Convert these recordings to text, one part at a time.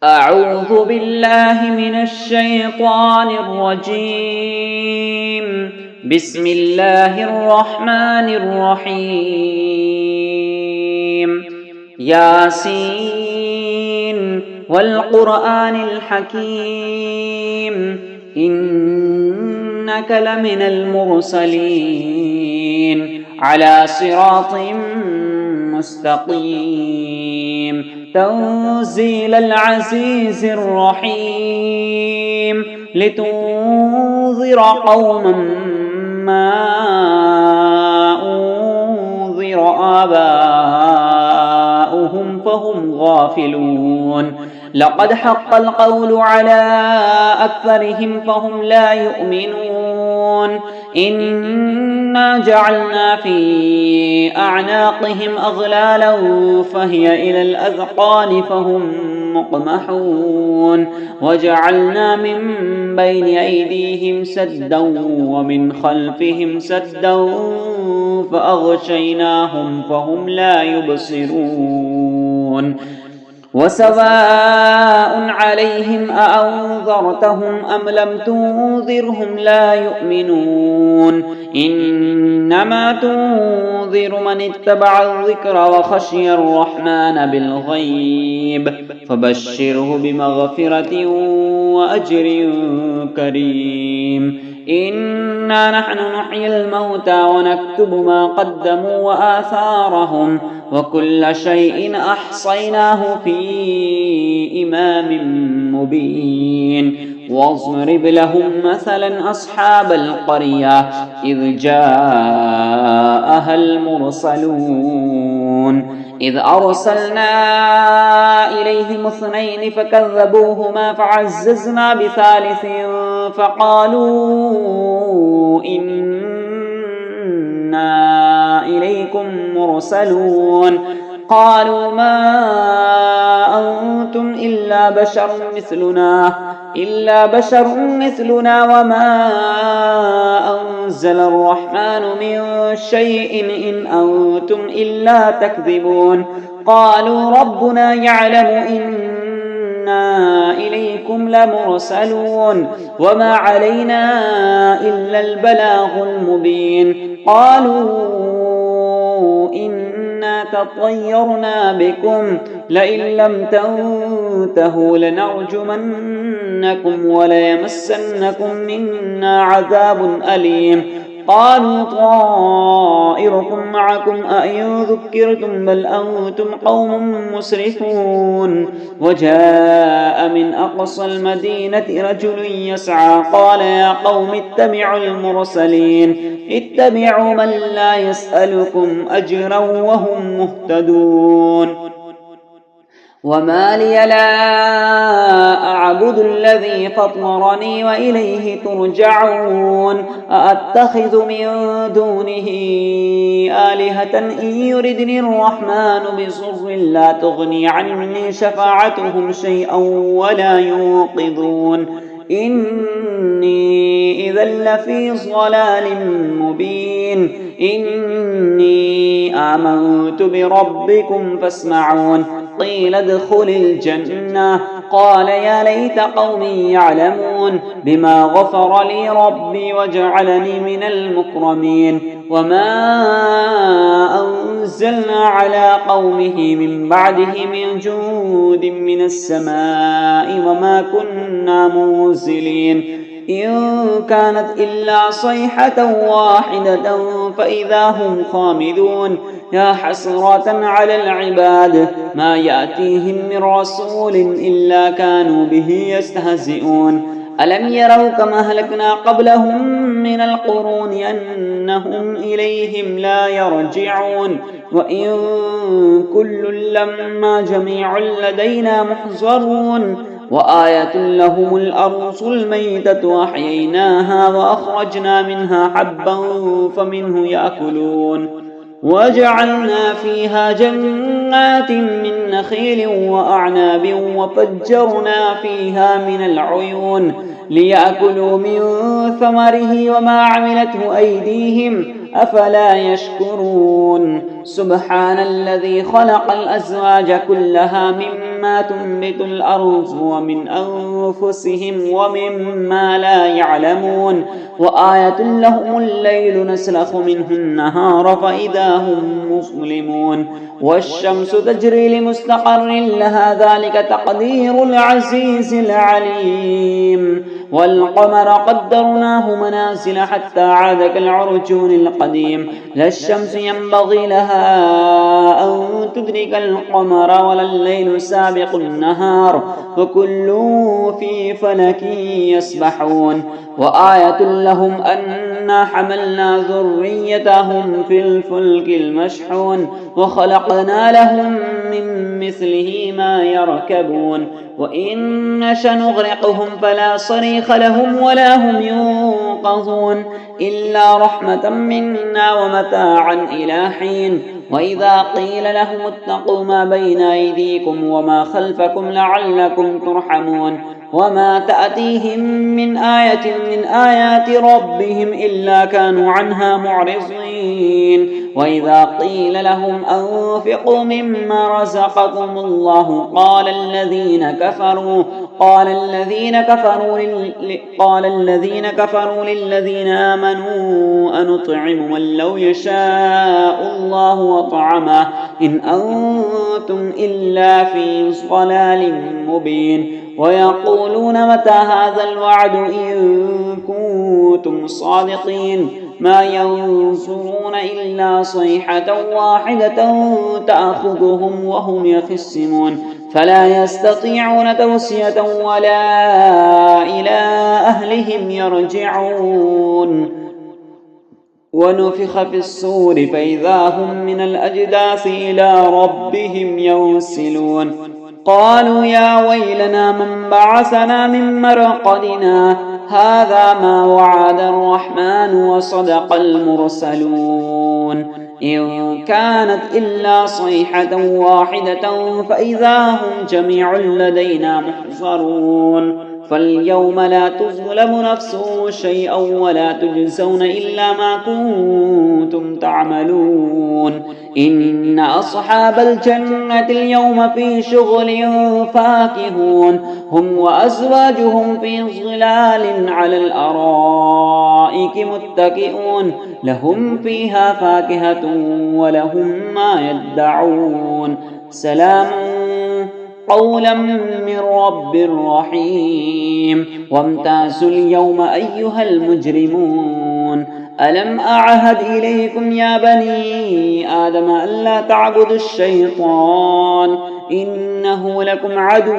أعوذ بالله من الشيطان الرجيم. بسم الله الرحمن الرحيم. ياسين والقرآن الحكيم إنك لمن المرسلين على صراط مستقيم تنزيل العزيز الرحيم لتنذر قوما ما أنذر آباؤهم فهم غافلون لقد حق القول على أكثرهم فهم لا يؤمنون إنا جعلنا في أعناقهم أغلالا فهي إلى الأذقان فهم مقمحون وجعلنا من بين أيديهم سدا ومن خلفهم سدا فأغشيناهم فهم لا يبصرون وسواء عليهم أأنذرتهم أم لم تنذرهم لا يؤمنون إنما تنذر من اتبع الذكر وخشي الرحمن بالغيب فبشره بمغفرة وأجر كريم إنا نحن نحيي الموتى ونكتب ما قدموا وآثارهم وكل شيء أحصيناه في إمام مبين واضرب لهم مثلا أصحاب القرية إذ جاءها المرسلون إذ أرسلنا إليهم اثنين فكذبوهما فعززنا بثالث فقالوا إنا إليكم مرسلون قالوا ما أنتم إلا بشر مثلنا وما أنزل الرحمن من شيء إن أنتم إلا تكذبون قالوا ربنا يعلم إنا إليكم لمرسلون وما علينا إلا البلاغ المبين قالوا إنا تطيرنا بكم لئن لم تنتهوا لنرجمنكم وليمسنكم منا عذاب أليم قالوا طائركم معكم أئن ذكرتم بل أنتم قوم مسرفون وجاء من أقصى المدينة رجل يسعى قال يا قوم اتبعوا المرسلين اتبعوا من لا يسألكم أجرا وهم مهتدون وما لي لا أعبد الذي فطرني وإليه ترجعون أأتخذ من دونه آلهة إن يردني الرحمن بضر لا تغني عني شفاعتهم شيئا ولا ينقذون إني إذا لفي ضلال مبين إني آمنت بربكم فاسمعون قيل ادخل الجنة قال يا ليت قومي يعلمون بما غفر لي ربي وجعلني من المكرمين وما أنزلنا على قومه من بعده من جود من السماء وما كنا منزلين إن كانت إلا صيحة واحدة فإذا هم خامدون يا حسرة على العباد ما يأتيهم من رسول إلا كانوا به يستهزئون ألم يروا كما أهلكنا قبلهم من القرون أنهم إليهم لا يرجعون وإن كل لما جميع لدينا محضرون وآية لهم الأرض الميتة وأحييناها وأخرجنا منها حبا فمنه يأكلون وجعلنا فيها جنات من نخيل وأعناب وفجرنا فيها من العيون ليأكلوا من ثمره وما عملته أيديهم أفلا يشكرون سبحان الذي خلق الأزواج كلها مما تنبت الأرض ومن أنفسهم ومما لا يعلمون وآية لهم الليل نسلخ منه النهار فإذا هم مظلمون والشمس تجري لمستقر لها ذلك تقدير العزيز العليم والقمر قدرناه منازل حتى عاد كالعرجون القديم لا الشمس ينبغي لها أن تدرك القمر ولا الليل سابق النهار وكل في فلك يسبحون وآية لهم أنا حملنا ذريتهم في الفلك المشحون وخلقنا لهم من مثله ما يركبون وإن نشأ نغرقهم فلا صريخ لهم ولا هم ينقذون إلا رحمة منا ومتاعا إلى حين وإذا قيل لهم اتقوا ما بين أيديكم وما خلفكم لعلكم ترحمون وما تأتيهم من آية من آيات ربهم إلا كانوا عنها معرضين وإذا قيل لهم أنفقوا مما رزقكم الله قال الذين كفروا للذين آمنوا أنطعم من لو يشاء الله وطعمه إن أنتم إلا في ضلال مبين ويقولون متى هذا الوعد إن كنتم صادقين ما ينظرون إلا صيحة واحدة تأخذهم وهم يخصمون فلا يستطيعون توصية ولا إلى أهلهم يرجعون ونفخ في الصور فإذا هم من الأجداث إلى ربهم ينسلون قالوا يا ويلنا من بعثنا من مرقدنا هذا ما وعد الرحمن وصدق المرسلون إن كانت إلا صيحة واحدة فإذا هم جميع لدينا محضرون فاليوم لا تظلم نفس شيئا ولا تجزون إلا ما كنتم تعملون إن أصحاب الجنة اليوم في شغل فاكهون هم وأزواجهم في ظلال على الأرائك متكئون لهم فيها فاكهة ولهم ما يدعون سلام قولا من رب رحيم وامتازوا اليوم أيها المجرمون ألم أعهد إليكم يا بني آدم ألا تعبدوا الشيطان إنه لكم عدو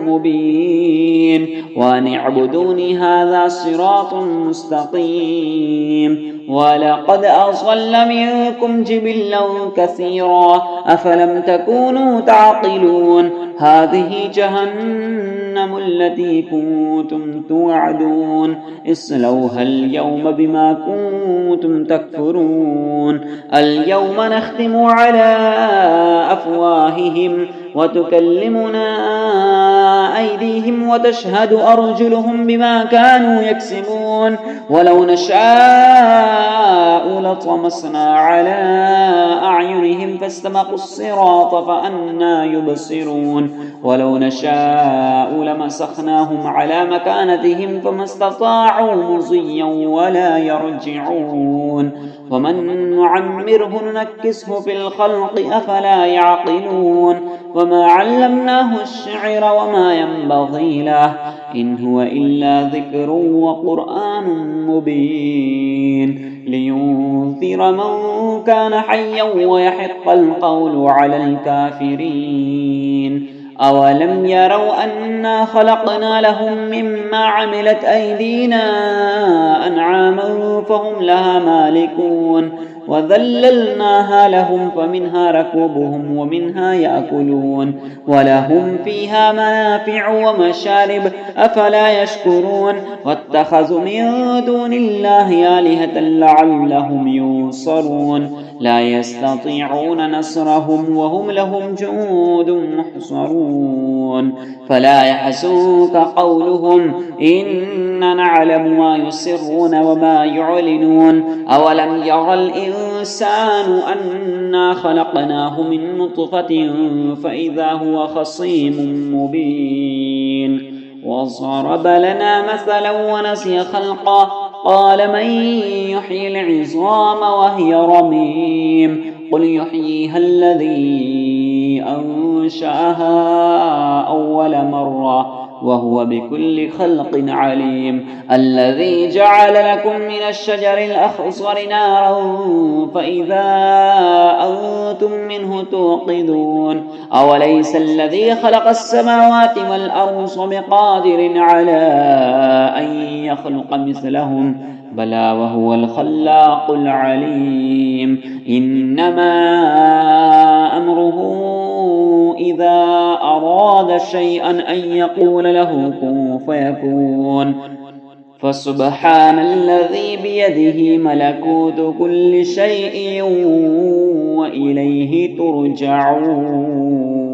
مبين وأن اعبدوني هذا صراط مستقيم ولقد أضل منكم جبلا كثيرا أفلم تكونوا تعقلون هذه جهنم التي كنتم توعدون اصلوها اليوم بما كنتم تكفرون اليوم نختم على أفواههم وتكلمنا أيديهم وتشهد أرجلهم بما كانوا يكسبون ولو نشاء لطمسنا على أعينهم فاستبقوا الصراط فأنى يبصرون ولو نشاء لمسخناهم على مكانتهم فما استطاعوا مضيا ولا يرجعون ومن نعمره ننكسه في الخلق أفلا يعقلون وما علمناه الشعر وما ينبغي له إن هو إلا ذكر وقرآن مبين لينذر من كان حيا ويحق القول على الكافرين أولم يروا أنا خلقنا لهم مما عملت أيدينا أنعاما فهم لها مالكون وذللناها لهم فمنها ركوبهم ومنها يأكلون ولهم فيها منافع ومشارب أفلا يشكرون واتخذوا من دون الله آلهة لعلهم ينصرون لا يستطيعون نصرهم وهم لهم جند محصرون فلا يحزنك قولهم إنا نعلم ما يسرون وما يعلنون أولم يرى الإنسان أنا خلقناه من نطفة فإذا هو خصيم مبين وضرب لنا مثلا ونسي خلقه قال من يحيي العظام وهي رميم قل يحييها الذي أنشأها أول مرة وهو بكل خلق عليم الذي جعل لكم من الشجر الأخضر نارا فإذا أنتم منه توقدون أوليس الذي خلق السماوات والأرض بقادر على أن يخلق مثلهم بلى وهو الخلاق العليم إنما أمره إذا أراد شيئا أن يقول له كن فيكون فسبحان الذي بيده ملكوت كل شيء وإليه ترجعون